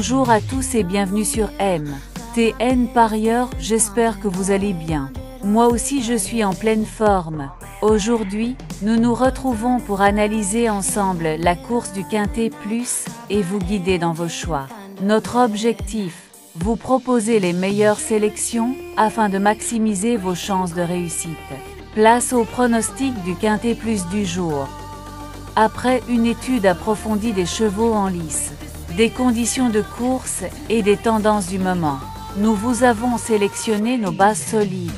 Bonjour à tous et bienvenue sur MTN Parieur, j'espère que vous allez bien. Moi aussi je suis en pleine forme. Aujourd'hui, nous nous retrouvons pour analyser ensemble la course du Quintet Plus et vous guider dans vos choix. Notre objectif, vous proposer les meilleures sélections afin de maximiser vos chances de réussite. Place au pronostic du Quintet Plus du jour. Après une étude approfondie des chevaux en lice, des conditions de course et des tendances du moment, nous vous avons sélectionné nos bases solides,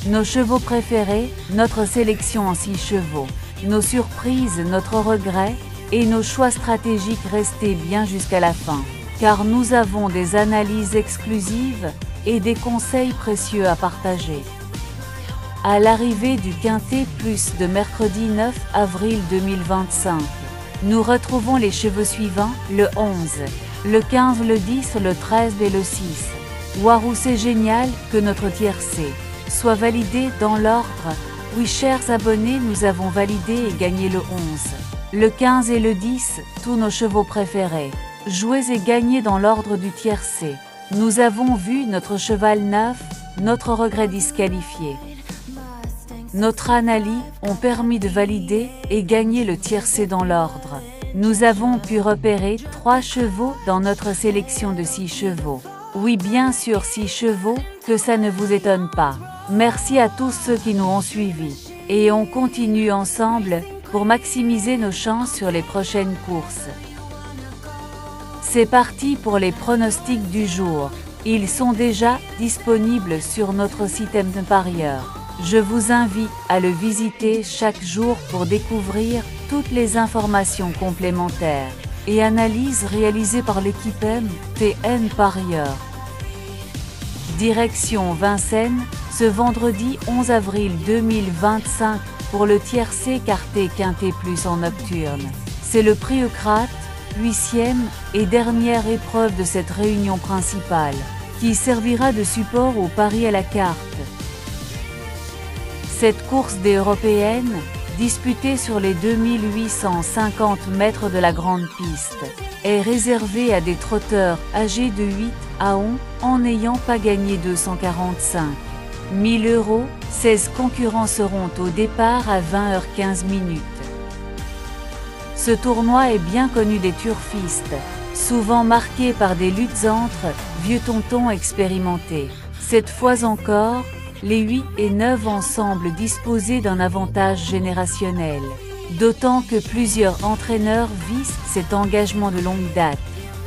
nos chevaux préférés, notre sélection en 6 chevaux, nos surprises, notre regret et nos choix stratégiques. Restez bien jusqu'à la fin, car nous avons des analyses exclusives et des conseils précieux à partager. À l'arrivée du Quintet Plus de mercredi 9 avril 2025, nous retrouvons les chevaux suivants, le 11, le 15, le 10, le 13 et le 6. Waouh, c'est génial que notre tiercé soit validé dans l'ordre. Oui, chers abonnés, nous avons validé et gagné le 11, le 15 et le 10, tous nos chevaux préférés. Jouez et gagnez dans l'ordre du tiercé. Nous avons vu notre cheval 9, notre regret disqualifié. Notre analyse ont permis de valider et gagner le tiercé dans l'ordre. Nous avons pu repérer 3 chevaux dans notre sélection de 6 chevaux. Oui, bien sûr 6 chevaux, que ça ne vous étonne pas. Merci à tous ceux qui nous ont suivis. Et on continue ensemble pour maximiser nos chances sur les prochaines courses. C'est parti pour les pronostics du jour. Ils sont déjà disponibles sur notre site MTN Parieur. Je vous invite à le visiter chaque jour pour découvrir toutes les informations complémentaires et analyses réalisées par l'équipe MTN Parieur. Direction Vincennes, ce vendredi 11 avril 2025 pour le tiercé quartet Quintet Plus en nocturne. C'est le prix Eucrate, 8e et dernière épreuve de cette réunion principale, qui servira de support au pari à la carte. Cette course des européennes, disputée sur les 2850 mètres de la grande piste, est réservée à des trotteurs âgés de 8 à 11 en n'ayant pas gagné 245 000 €. 16 concurrents seront au départ à 20h15. Ce tournoi est bien connu des turfistes, souvent marqué par des luttes entre vieux tontons expérimentés. Cette fois encore, les 8 et 9 ans semblent disposer d'un avantage générationnel, d'autant que plusieurs entraîneurs visent cet engagement de longue date.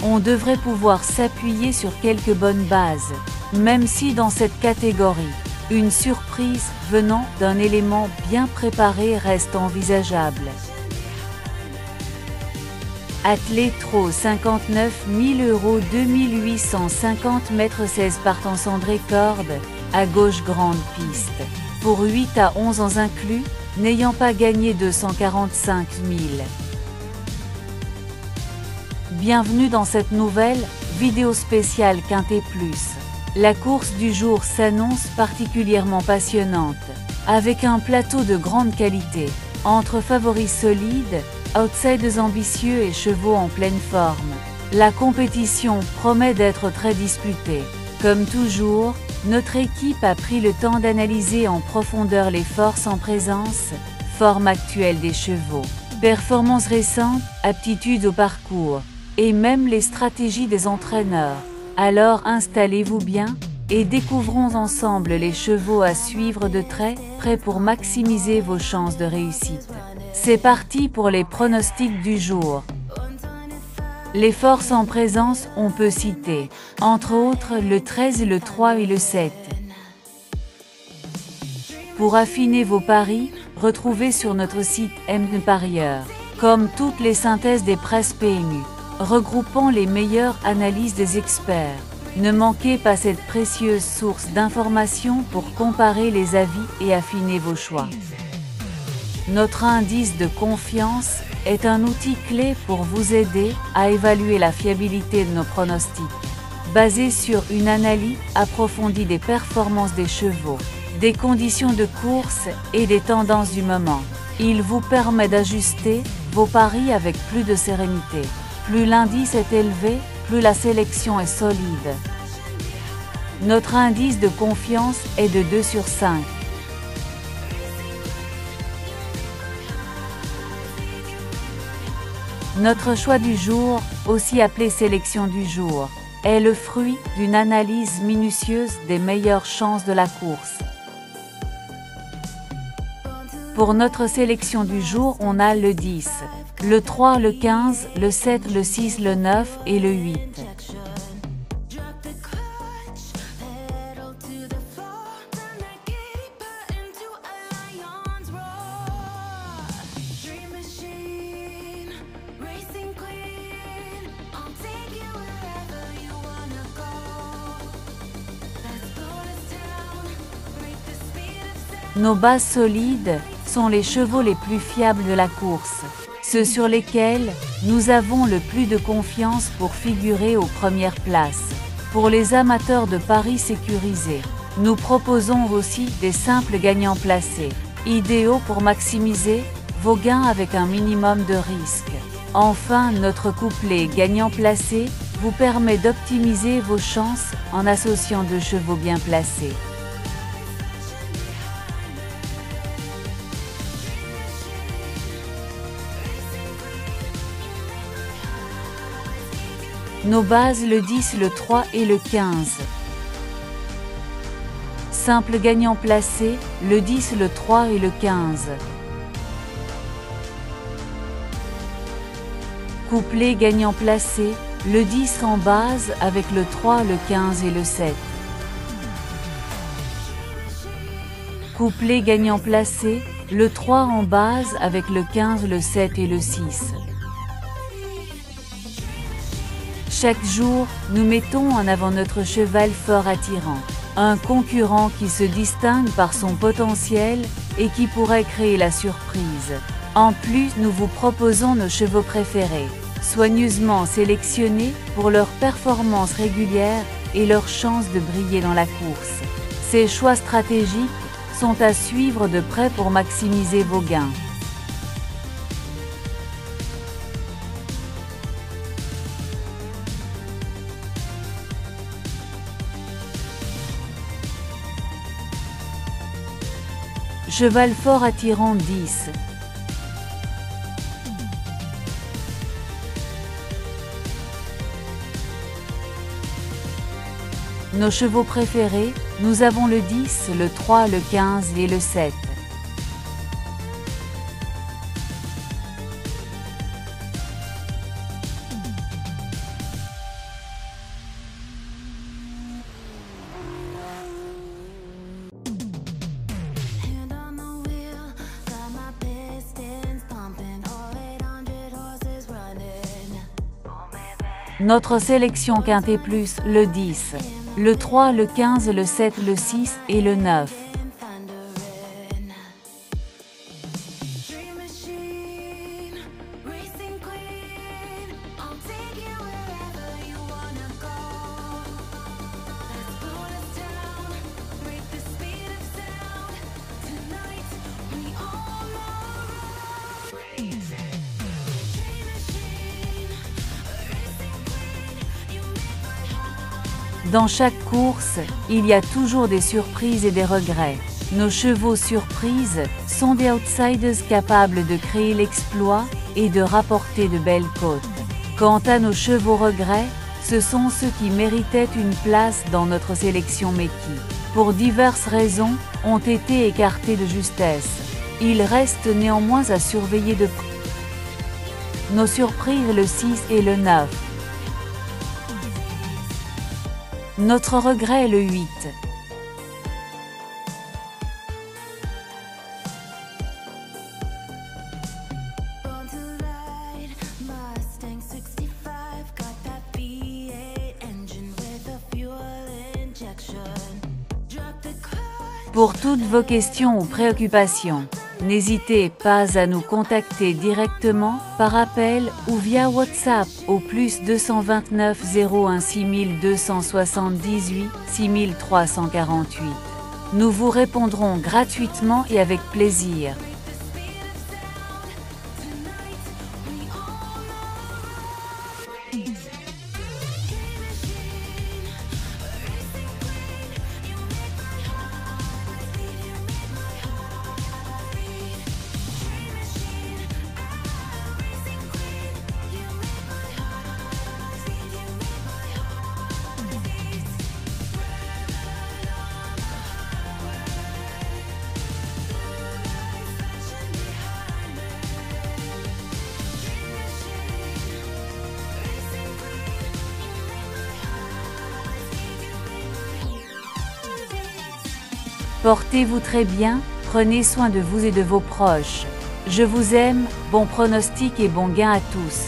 On devrait pouvoir s'appuyer sur quelques bonnes bases, même si dans cette catégorie, une surprise venant d'un élément bien préparé reste envisageable. Athlé Trot 59 000 €, 2850 mètres, 16 partants. André Corde, à gauche, grande piste, pour 8 à 11 ans inclus, n'ayant pas gagné 245 000. Bienvenue dans cette nouvelle vidéo spéciale Quintet Plus. La course du jour s'annonce particulièrement passionnante, avec un plateau de grande qualité, entre favoris solides, outsiders ambitieux et chevaux en pleine forme. La compétition promet d'être très disputée. Comme toujours, notre équipe a pris le temps d'analyser en profondeur les forces en présence, forme actuelle des chevaux, performances récentes, aptitudes au parcours, et même les stratégies des entraîneurs. Alors installez-vous bien, et découvrons ensemble les chevaux à suivre de très près pour maximiser vos chances de réussite. C'est parti pour les pronostics du jour. Les forces en présence, on peut citer, entre autres, le 13, le 3 et le 7. Pour affiner vos paris, retrouvez sur notre site MTN Parieur, comme toutes les synthèses des presses PMU, regroupant les meilleures analyses des experts. Ne manquez pas cette précieuse source d'informations pour comparer les avis et affiner vos choix. Notre indice de confiance est un outil clé pour vous aider à évaluer la fiabilité de nos pronostics. Basé sur une analyse approfondie des performances des chevaux, des conditions de course et des tendances du moment, il vous permet d'ajuster vos paris avec plus de sérénité. Plus l'indice est élevé, plus la sélection est solide. Notre indice de confiance est de 2 sur 5. Notre choix du jour, aussi appelé sélection du jour, est le fruit d'une analyse minutieuse des meilleures chances de la course. Pour notre sélection du jour, on a le 10, le 3, le 15, le 7, le 6, le 9 et le 8. Nos bases solides sont les chevaux les plus fiables de la course, ceux sur lesquels nous avons le plus de confiance pour figurer aux premières places. Pour les amateurs de paris sécurisés, nous proposons aussi des simples gagnants placés, idéaux pour maximiser vos gains avec un minimum de risque. Enfin, notre couplet gagnant placé vous permet d'optimiser vos chances en associant deux chevaux bien placés. Nos bases le 10, le 3 et le 15. Simple gagnant placé, le 10, le 3 et le 15. Couplet gagnant placé, le 10 en base avec le 3, le 15 et le 7. Couplet gagnant placé, le 3 en base avec le 15, le 7 et le 6. Chaque jour, nous mettons en avant notre cheval fort attirant, un concurrent qui se distingue par son potentiel et qui pourrait créer la surprise. En plus, nous vous proposons nos chevaux préférés, soigneusement sélectionnés pour leur performance régulière et leur chance de briller dans la course. Ces choix stratégiques sont à suivre de près pour maximiser vos gains. Cheval fort attirant 10. Nos chevaux préférés, nous avons le 10, le 3, le 15 et le 7. Notre sélection quintet plus, le 10, le 3, le 15, le 7, le 6 et le 9. Dans chaque course, il y a toujours des surprises et des regrets. Nos chevaux surprises sont des outsiders capables de créer l'exploit et de rapporter de belles côtes. Quant à nos chevaux regrets, ce sont ceux qui méritaient une place dans notre sélection mais qui, pour diverses raisons, ont été écartés de justesse. Il reste néanmoins à surveiller de près. Nos surprises le 6 et le 9. Notre regret est le 8. Pour toutes vos questions ou préoccupations, n'hésitez pas à nous contacter directement, par appel ou via WhatsApp au plus 229 01 6278 6348. Nous vous répondrons gratuitement et avec plaisir. Portez-vous très bien, prenez soin de vous et de vos proches. Je vous aime, bon pronostic et bon gain à tous.